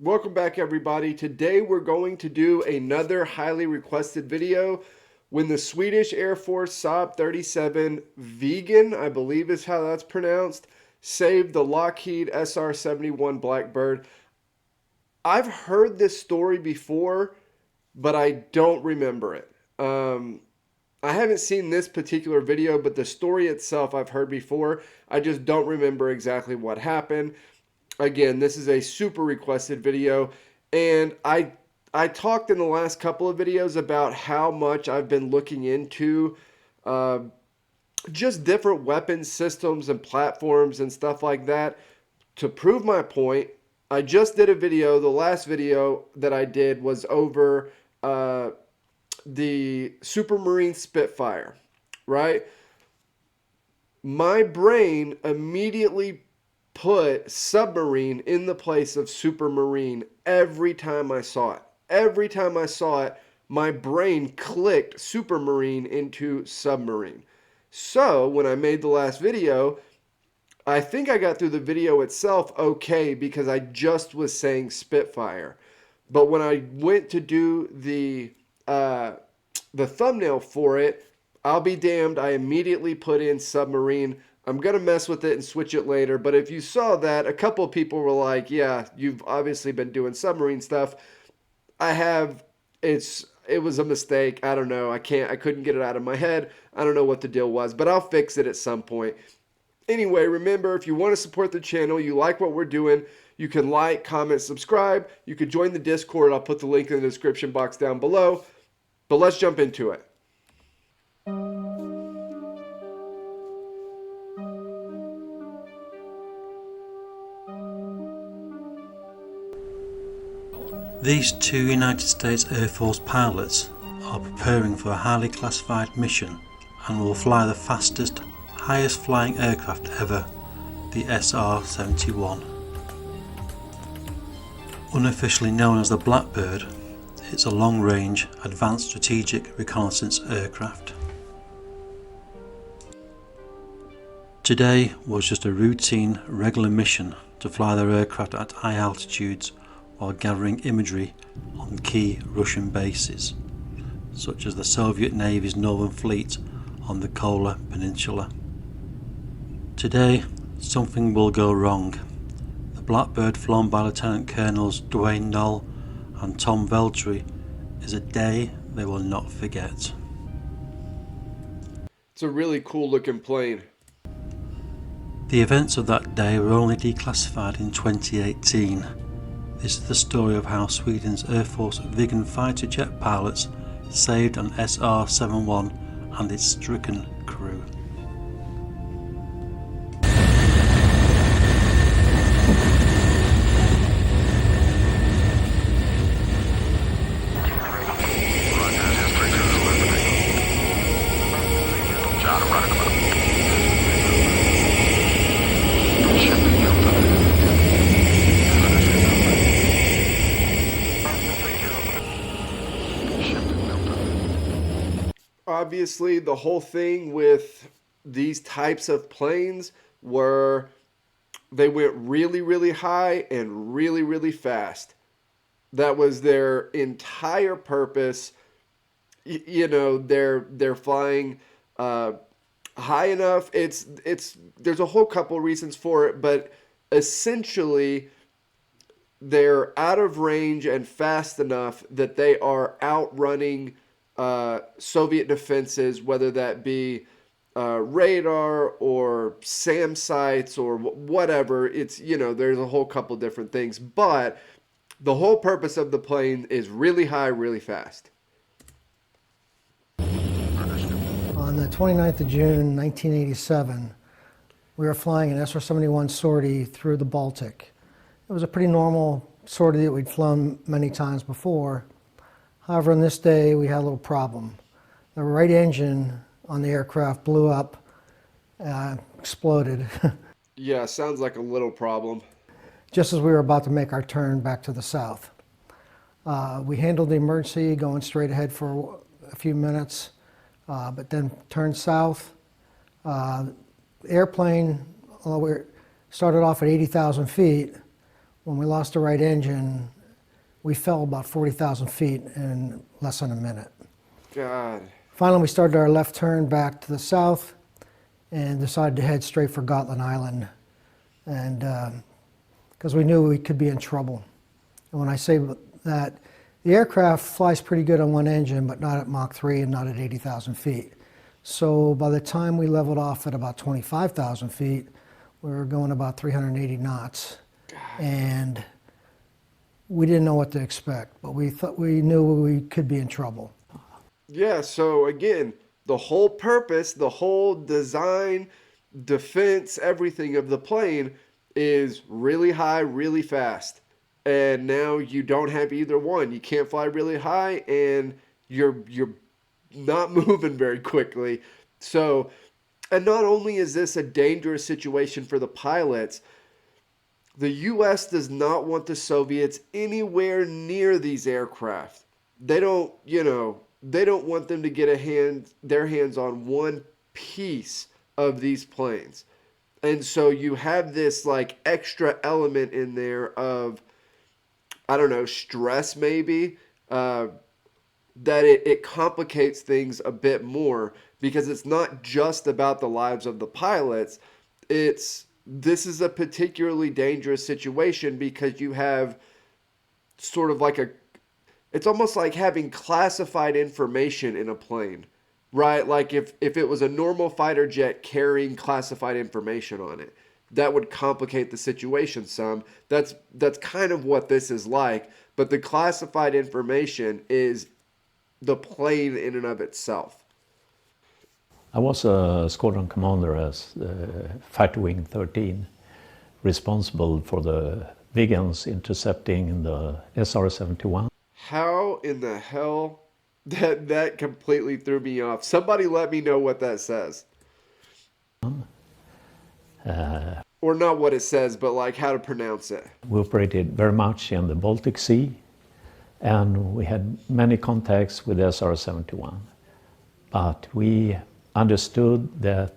Welcome back, everybody. Today we're going to do another highly requested video when the Swedish Air Force SR-71 Viggen, I believe is how that's pronounced, saved the Lockheed SR-71 Blackbird. I've heard this story before, but I don't remember it. I haven't seen this particular video, but the story itself I've heard before. I just don't remember exactly what happened. Again, this is a super requested video, and I talked in the last couple of videos about how much I've been looking into just different weapon systems and platforms and stuff like that. To prove my point, I just did a video. The last video that I did was over the Supermarine Spitfire, right? My brain immediately put submarine in the place of Supermarine every time I saw it. Every time I saw it, my brain clicked Supermarine into submarine. So when I made the last video, I think I got through the video itself okay because I just was saying Spitfire. But when I went to do the thumbnail for it, I'll be damned, I immediately put in submarine. I'm going to mess with it and switch it later. But if you saw that, a couple of people were like, yeah, you've obviously been doing submarine stuff. I have. It was a mistake. I don't know. I couldn't get it out of my head. I don't know what the deal was, but I'll fix it at some point. Anyway, remember, if you want to support the channel, you like what we're doing, you can like, comment, subscribe. You could join the Discord. I'll put the link in the description box down below. But let's jump into it. These two United States Air Force pilots are preparing for a highly classified mission and will fly the fastest, highest flying aircraft ever, the SR-71. Unofficially known as the Blackbird, it's a long-range, advanced strategic reconnaissance aircraft. Today was just a routine, regular mission to fly their aircraft at high altitudes while gathering imagery on key Russian bases, such as the Soviet Navy's Northern Fleet on the Kola Peninsula. Today, something will go wrong. The Blackbird, flown by Lieutenant Colonels Dwayne Knoll and Tom Veltri, is a day they will not forget. It's a really cool looking plane. The events of that day were only declassified in 2018. This is the story of how Sweden's Air Force Viggen fighter jet pilots saved an SR-71 and its stricken crew. Obviously, the whole thing with these types of planes were they went really, really high and really, really fast. That was their entire purpose. You know, they're flying high enough. There's a whole couple reasons for it, but essentially they're out of range and fast enough that they are outrunning Soviet defenses, whether that be radar or SAM sites or whatever. It's, you know, there's a whole couple different things, but the whole purpose of the plane is really high, really fast. On the 29th of June, 1987, we were flying an SR-71 sortie through the Baltic. It was a pretty normal sortie that we'd flown many times before. However, on this day, we had a little problem. The right engine on the aircraft blew up, exploded. Yeah, sounds like a little problem. Just as we were about to make our turn back to the south. We handled the emergency, going straight ahead for a few minutes, but then turned south. The airplane, although we started off at 80,000 feet, When we lost the right engine, we fell about 40,000 feet in less than a minute. God. Finally, we started our left turn back to the south and decided to head straight for Gotland Island, and because we knew we could be in trouble. And when I say that, the aircraft flies pretty good on one engine, but not at Mach 3 and not at 80,000 feet. So by the time we leveled off at about 25,000 feet, we were going about 380 knots. And we didn't know what to expect, but we knew we could be in trouble. Yeah, so again, the whole purpose, the whole design, defense, everything of the plane is really high, really fast. And now you don't have either one. You can't fly really high and you're not moving very quickly. So, and not only is this a dangerous situation for the pilots, the US does not want the Soviets anywhere near these aircraft. They don't, they don't want them to get their hands on one piece of these planes. And so you have this like extra element in there of, I don't know, stress maybe, that it complicates things a bit more because it's not just about the lives of the pilots. This is a particularly dangerous situation because you have sort of like it's almost like having classified information in a plane, right? Like if it was a normal fighter jet carrying classified information on it, that would complicate the situation some. That's kind of what this is like, but the classified information is the plane in and of itself. I was a squadron commander as Fighter Wing 13, responsible for the Viggens intercepting the SR-71. How in the hell that completely threw me off. Somebody let me know what that says. Or not what it says, but like how to pronounce it. We operated very much in the Baltic Sea, and we had many contacts with SR-71. But we understood that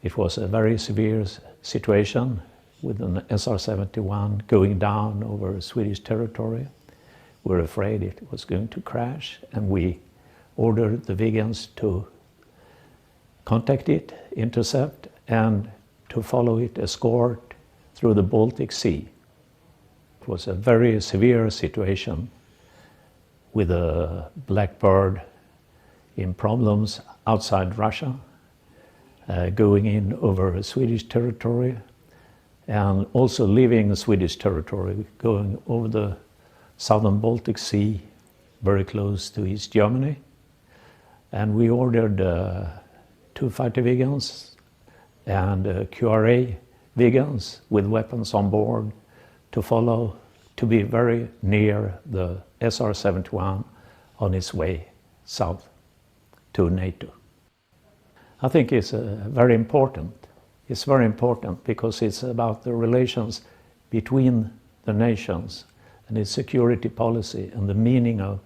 it was a very severe situation with an SR-71 going down over Swedish territory. We were afraid it was going to crash, and we ordered the Viggens to contact it, intercept, and to follow it, escort through the Baltic Sea. It was a very severe situation with a Blackbird in problems outside Russia, going in over Swedish territory, and also leaving Swedish territory, going over the southern Baltic Sea, very close to East Germany. And we ordered 2 fighter Viggens and QRA Viggens with weapons on board to follow, to be very near the SR-71 on its way south to NATO. I think it's very important. It's very important because it's about the relations between the nations and its security policy and the meaning of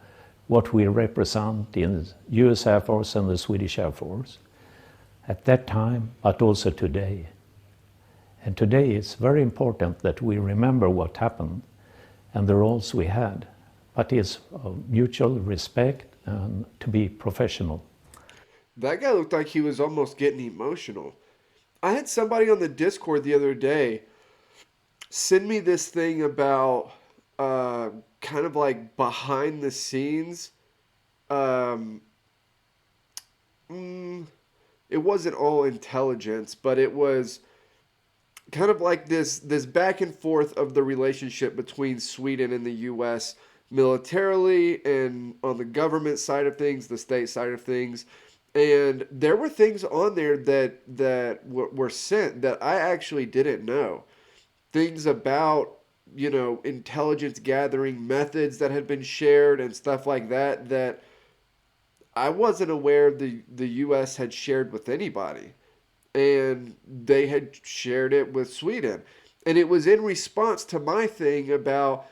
what we represent in the US Air Force and the Swedish Air Force at that time, but also today. And today it's very important that we remember what happened and the roles we had, but it's of mutual respect and to be professional. That guy looked like he was almost getting emotional. I had somebody on the Discord the other day send me this thing about kind of like behind the scenes. It wasn't all intelligence, but it was kind of like this back and forth of the relationship between Sweden and the U.S. militarily and on the government side of things, the state side of things. And there were things on there that were sent that I actually didn't know. Things about, intelligence gathering methods that had been shared and stuff like that that I wasn't aware the U.S. had shared with anybody. And they had shared it with Sweden. And it was in response to my thing about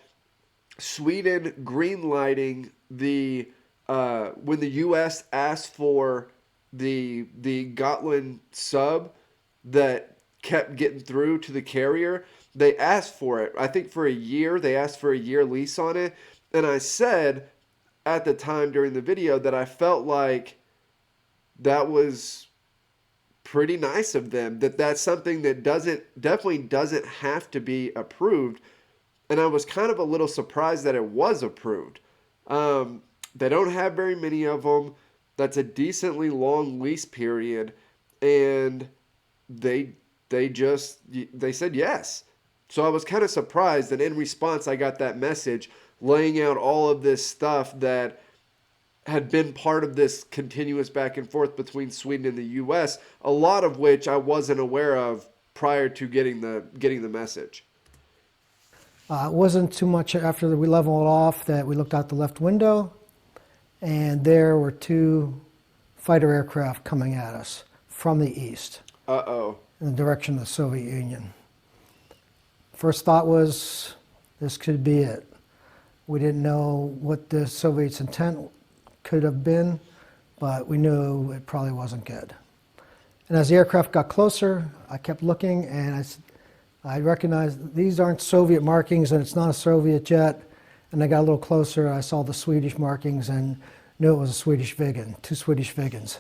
Sweden greenlighting when the U.S. asked for the Gotland sub that kept getting through to the carrier, they asked for it. I think for a year, they asked for a year lease on it. And I said at the time during the video that I felt like that was pretty nice of them, that that's something that definitely doesn't have to be approved. And I was kind of a little surprised that it was approved. They don't have very many of them. That's a decently long lease period, and they said yes. So I was kind of surprised, and in response, I got that message laying out all of this stuff that had been part of this continuous back and forth between Sweden and the U.S., a lot of which I wasn't aware of prior to getting the message. It wasn't too much after we leveled off that we looked out the left window, and there were two fighter aircraft coming at us from the east. Uh-oh. In the direction of the Soviet Union. First thought was, this could be it. We didn't know what the Soviets' intent could have been, but we knew it probably wasn't good. And as the aircraft got closer, I kept looking, and I recognized these aren't Soviet markings, and it's not a Soviet jet. And I got a little closer, I saw the Swedish markings and knew it was a Swedish Viggen, two Swedish Viggens.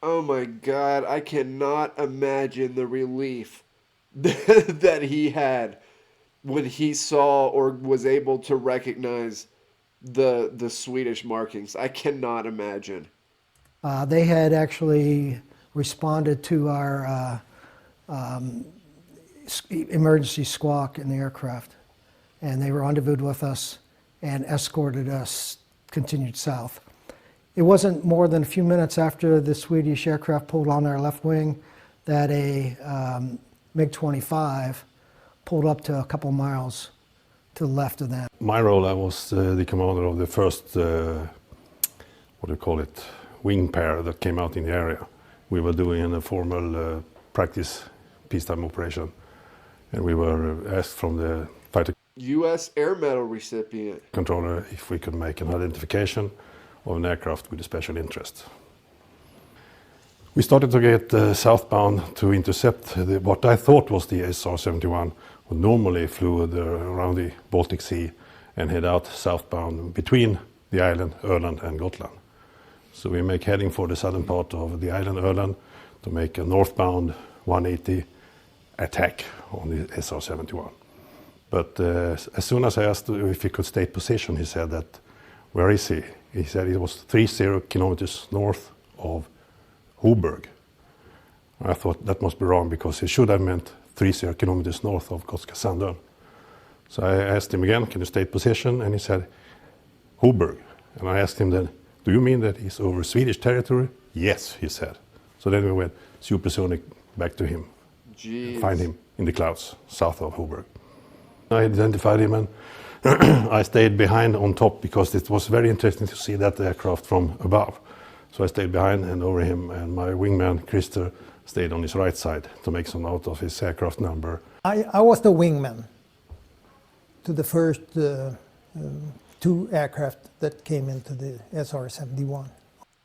Oh my God, I cannot imagine the relief that he had when he saw or was able to recognize the Swedish markings. I cannot imagine. They had actually responded to our emergency squawk in the aircraft, and they rendezvoused with us and escorted us, continued south. It wasn't more than a few minutes after the Swedish aircraft pulled on our left wing that a MiG-25 pulled up to a couple miles to the left of them. My role, I was the commander of the first, wing pair that came out in the area. We were doing a formal practice peacetime operation, and we were asked from the fighter U.S. Air Medal recipient controller if we could make an identification of an aircraft with a special interest. We started to get southbound to intercept what I thought was the SR-71, who normally flew around the Baltic Sea and head out southbound between the island Öland and Gotland. So we make heading for the southern part of the island Öland to make a northbound 180 attack on the SR-71. But as soon as I asked if he could state position, he said that, where is he? He said it was 30 kilometers north of Hoburg. I thought that must be wrong because he should have meant 30 kilometers north of Gotska Sandön. So I asked him again, can you state position? And he said, Hoburg. And I asked him then, do you mean that he's over Swedish territory? Yes, he said. So then we went supersonic back to him. Jeez. Find him in the clouds south of Hoburg. I identified him and I stayed behind on top because it was very interesting to see that aircraft from above. So I stayed behind and over him, and my wingman, Christer, stayed on his right side to make some out of his aircraft number. I was the wingman to the first two aircraft that came into the SR-71.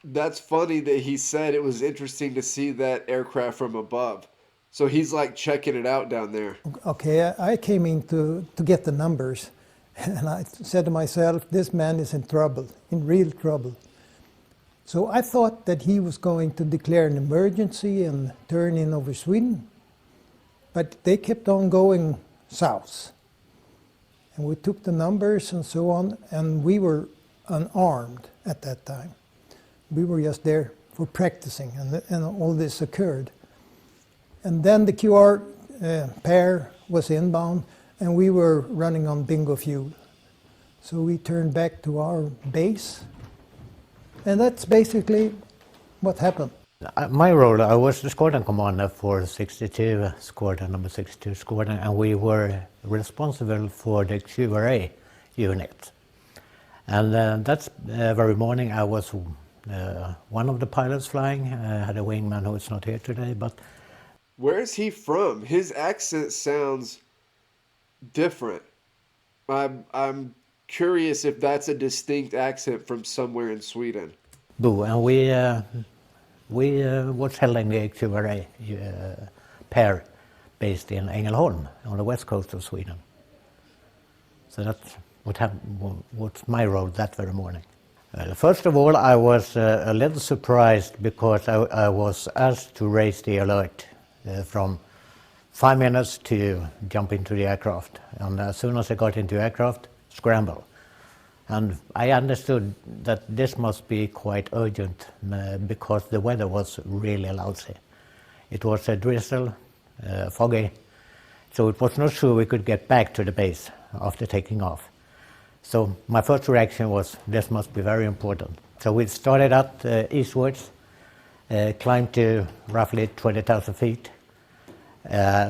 That's funny that he said it was interesting to see that aircraft from above. So he's like checking it out down there. Okay, I came in to get the numbers, and I said to myself, this man is in trouble, in real trouble. So I thought that he was going to declare an emergency and turn in over Sweden, but they kept on going south. And we took the numbers and so on, and we were unarmed at that time. We were just there for practicing, and all this occurred. And then the QR pair was inbound, and we were running on bingo fuel. So we turned back to our base, and that's basically what happened. My role, I was the squadron commander for 62 squadron, number 62 squadron, and we were responsible for the QRA unit. And that very morning I was one of the pilots flying. I had a wingman who is not here today, but... Where is he from? His accent sounds different. I'm curious if that's a distinct accent from somewhere in Sweden. Boo, and we was handling the QRA pair, based in Ängelholm on the west coast of Sweden. So that's what's my role that very morning. First of all, I was a little surprised because I was asked to raise the alert from 5 minutes to jump into the aircraft. And as soon as I got into the aircraft, scramble. And I understood that this must be quite urgent because the weather was really lousy. It was a drizzle, foggy, so it was not sure we could get back to the base after taking off. So my first reaction was, this must be very important. So we started up eastwards, climbed to roughly 20,000 feet,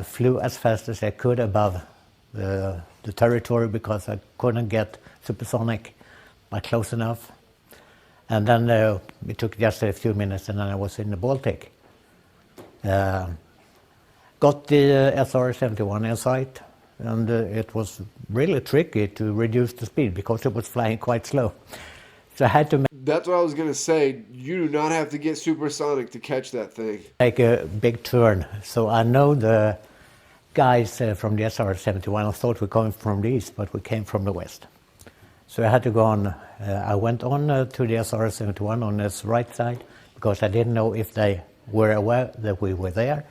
flew as fast as I could above the territory because I couldn't get supersonic, but close enough. And then it took just a few minutes and then I was in the Baltic. Got the SR-71 in sight, and it was really tricky to reduce the speed because it was flying quite slow. So I had to That's what I was going to say. You do not have to get supersonic to catch that thing. make a big turn. So I know the guys from the SR-71 thought we were coming from the east, but we came from the west. So I had to go on. I went on to the SR-71 on its right side because I didn't know if they were aware that we were there.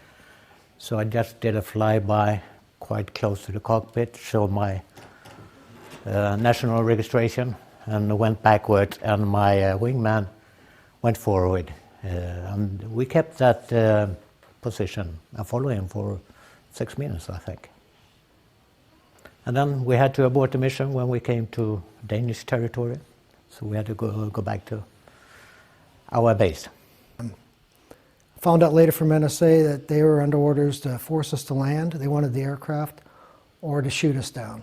So I just did a flyby quite close to the cockpit, showed my national registration, and went backward, and my wingman went forward. And we kept that position and following for 6 minutes, I think. And then we had to abort the mission when we came to Danish territory, so we had to go back to our base. Found out later from NSA that they were under orders to force us to land. They wanted the aircraft or to shoot us down.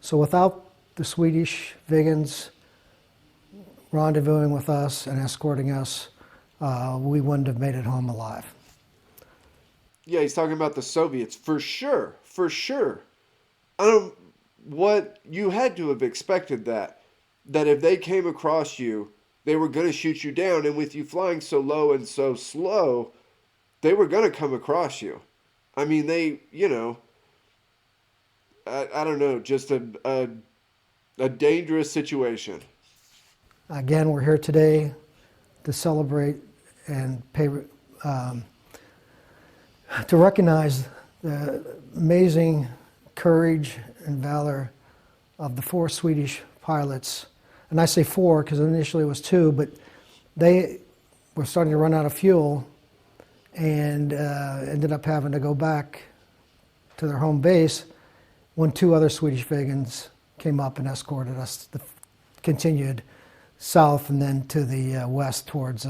So without the Swedish Viggens rendezvousing with us and escorting us, we wouldn't have made it home alive. Yeah, he's talking about the Soviets. For sure. For sure. You had to have expected that if they came across you, they were going to shoot you down, and with you flying so low and so slow, they were going to come across you. I mean, I don't know, just a dangerous situation. Again, we're here today to celebrate and pay, to recognize the amazing courage and valor of the 4 Swedish pilots. And I say 4 because initially it was 2, but they were starting to run out of fuel and ended up having to go back to their home base when 2 other Swedish Viggens came up and escorted us, continued south and then to the west towards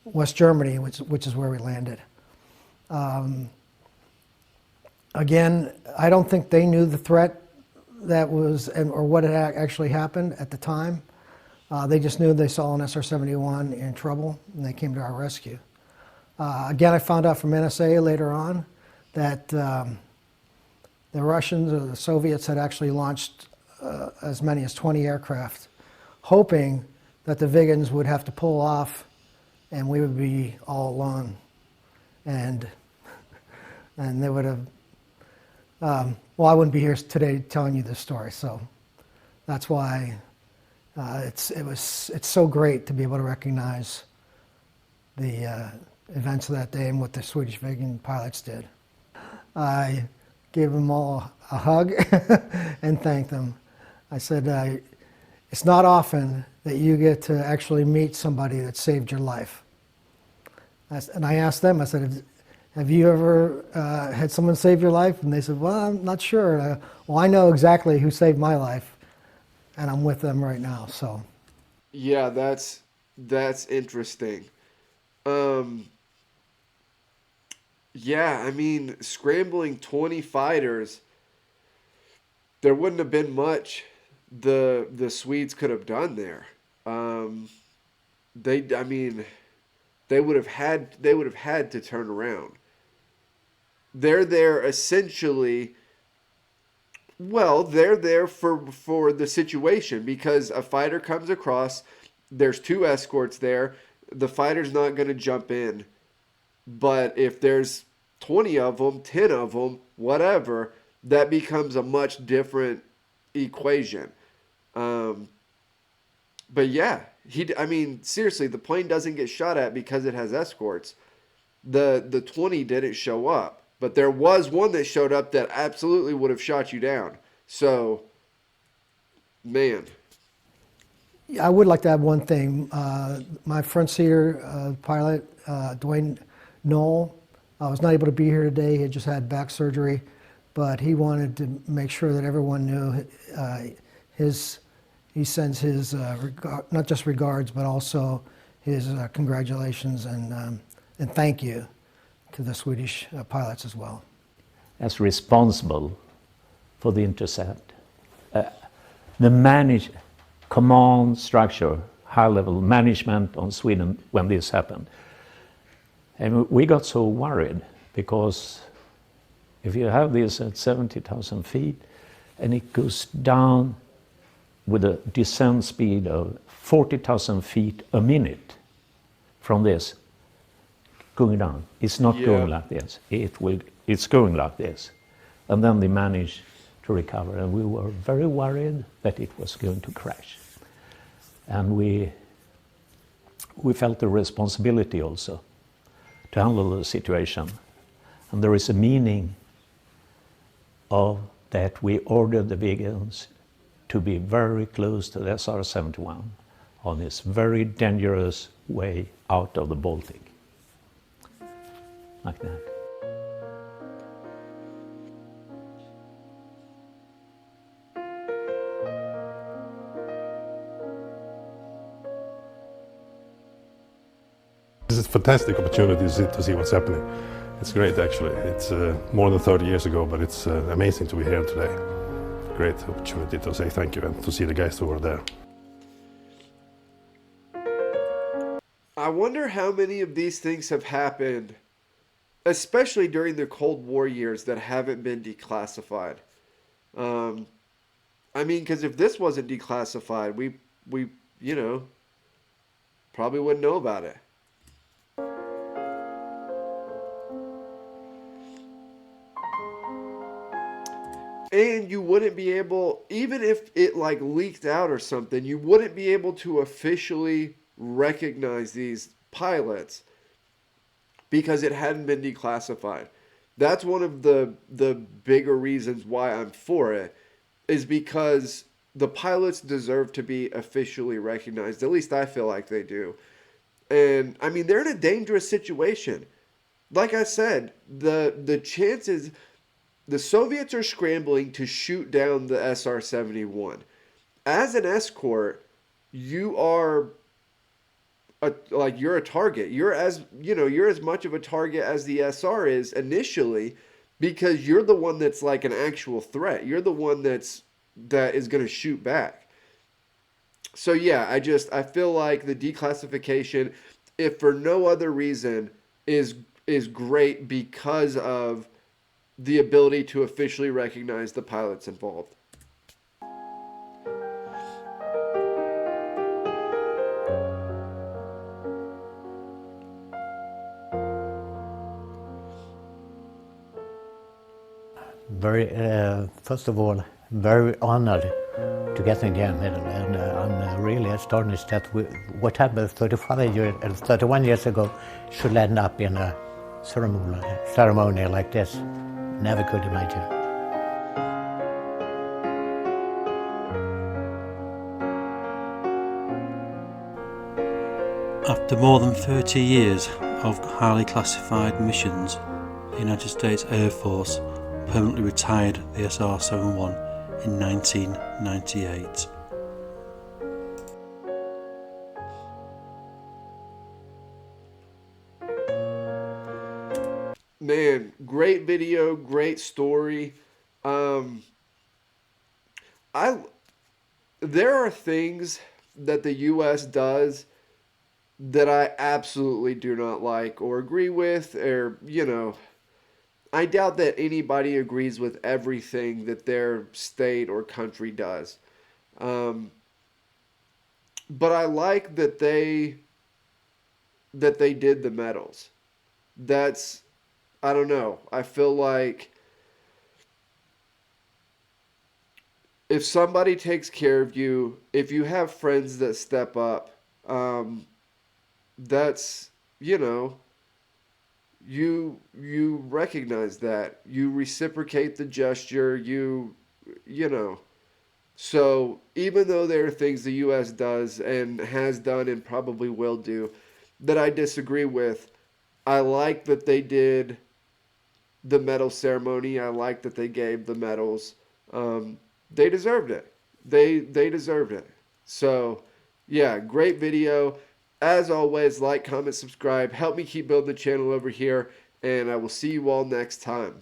West Germany, which is where we landed. Again, I don't think they knew the threat that was, or what had actually happened at the time. They just knew they saw an SR-71 in trouble, and they came to our rescue. Again, I found out from NSA later on that the Russians or the Soviets had actually launched as many as 20 aircraft, hoping that the Viggens would have to pull off and we would be all alone. And they would have, well, I wouldn't be here today telling you this story, so that's why it's so great to be able to recognize the events of that day and what the Swedish Viggen pilots did. I gave them all a hug and thanked them. I said, it's not often that you get to actually meet somebody that saved your life. And I asked them, I said, have you ever had someone save your life? And they said, well, I'm not sure. Well, I know exactly who saved my life, and I'm with them right now, so. Yeah, that's interesting. Yeah, I mean, scrambling 20 fighters, there wouldn't have been much the Swedes could have done there. They would have had to turn around. They're there essentially. Well, they're there for the situation because a fighter comes across. There's 2 escorts there. The fighter's not going to jump in. But if there's 20 of them, 10 of them, whatever, that becomes a much different equation. But yeah, I mean, seriously, the plane doesn't get shot at because it has escorts. The 20 didn't show up, but there was one that showed up that absolutely would have shot you down. So, man. I would like to add one thing. My front seater pilot, Dwayne Knoll, was not able to be here today. He had just had back surgery, but he wanted to make sure that everyone knew he sends his not just regards, but also his congratulations and thank you to the Swedish pilots as well. As responsible for the intercept, the command structure, high-level management on Sweden when this happened. And we got so worried because if you have this at 70,000 feet and it goes down with a descent speed of 40,000 feet a minute from this, going down. It's not going like this. It's going like this. And then they managed to recover. And we were very worried that it was going to crash. And we felt the responsibility also to handle the situation. And there is a meaning of that we ordered the Viggens to be very close to the SR-71 on this very dangerous way out of the Baltic. Like that. This is a fantastic opportunity to see what's happening. It's great, actually. It's more than 30 years ago, but it's amazing to be here today. Great opportunity to say thank you and to see the guys who were there. I wonder how many of these things have happened, especially during the Cold War years, that haven't been declassified. I mean, because if this wasn't declassified, we probably wouldn't know about it. And you wouldn't be able, even if it like leaked out or something, you wouldn't be able to officially recognize these pilots because it hadn't been declassified. That's one of the bigger reasons why I'm for it, is because the pilots deserve to be officially recognized. At least I feel like they do. And I mean, they're in a dangerous situation. Like I said, the chances, the Soviets are scrambling to shoot down the SR-71. As an escort, you are you're a target. You're as much of a target as the SR is initially, because you're the one that's like an actual threat. You're the one that is going to shoot back. So yeah, I feel like the declassification, if for no other reason, is great because of the ability to officially recognize the pilots involved. First of all, very honored to get the medal, and I'm really astonished that what happened 31 years ago should end up in a ceremony like this. Never could imagine. After more than 30 years of highly classified missions, the United States Air Force permanently retired the SR-71 in 1998. Man, great video, great story. There are things that the U.S. does that I absolutely do not like or agree with, or, I doubt that anybody agrees with everything that their state or country does. But I like that they did the medals. I don't know. I feel like if somebody takes care of you, if you have friends that step up, that's, you know, you recognize that. You reciprocate the gesture, you know. So even though there are things the US does and has done and probably will do that I disagree with, I like that they did the medal ceremony. I like that they gave the medals. They deserved it. They deserved it. So, yeah, great video. As always, like, comment, subscribe. Help me keep building the channel over here, and I will see you all next time.